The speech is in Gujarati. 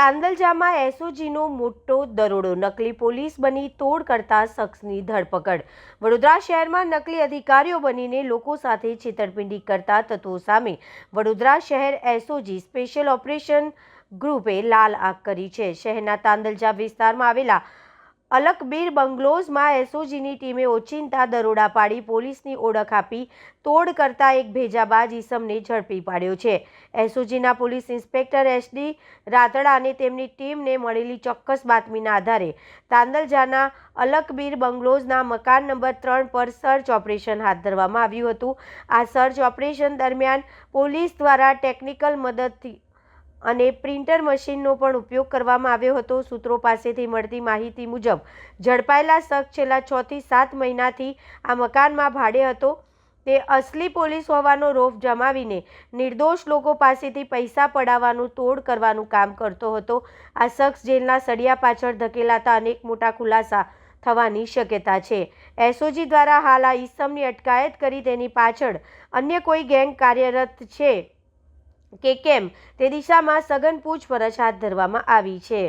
તાંદલજામાં એસઓજીનો મોટો દરોડો, નકલી પોલીસ બની તોડ કરતા શખ્સની ધરપકડ। વડોદરા શહેરમાં નકલી અધિકારીઓ બનીને લોકો સાથે છેતરપિંડી કરતા તત્વો સામે વડોદરા શહેર એસઓજી સ્પેશિયલ ઓપરેશન ગ્રુપે લાલ આંખ કરી છે। શહેરના તાંદલજા વિસ્તારમાં આવેલા અલકબીર બંગલોઝમાં એસઓજીની ટીમે ઓચિંતા દરોડા પાડી પોલીસની ઓળખ આપી તોડ કરતા એક ભેજાબાજ ઈસમને ઝડપી પાડ્યો છે। એસઓજીના પોલીસ ઇન્સ્પેક્ટર એસડી રાતડા અને તેમની ટીમને મળેલી ચોક્કસ બાતમીના આધારે તાંદલજાના અલકબીર બંગલોઝના મકાન નંબર 3 પર સર્ચ ઓપરેશન હાથ ધરવામાં આવ્યું હતું। આ સર્ચ ઓપરેશન દરમિયાન પોલીસ દ્વારા ટેકનિકલ મદદથી અને પ્રિન્ટર મશીનનો પણ ઉપયોગ કરવામાં આવ્યો હતો। સૂત્રો પાસેથી મળતી માહિતી મુજબ ઝડપાયેલા શખ્સ છેલ્લા 6 થી 7 મહિનાથી આ મકાનમાં ભાડે હતો। તે અસલી પોલીસ હોવાનો રોફ જમાવીને નિર્દોષ લોકો પાસેથી પૈસા પડાવવાનું તોડ કરવાનું કામ કરતો હતો। આ શખ્સ જેલના સળિયા પાછળ ધકેલાતા અનેક મોટા ખુલાસા થવાની શક્યતા છે। એસઓજી દ્વારા હાલ આ ઈસમની અટકાયત કરી તેની પાછળ અન્ય કોઈ ગેંગ કાર્યરત છે કે કેમ તે દિશામાં સઘન પૂછપરછ હાથ ધરવામાં આવી છે।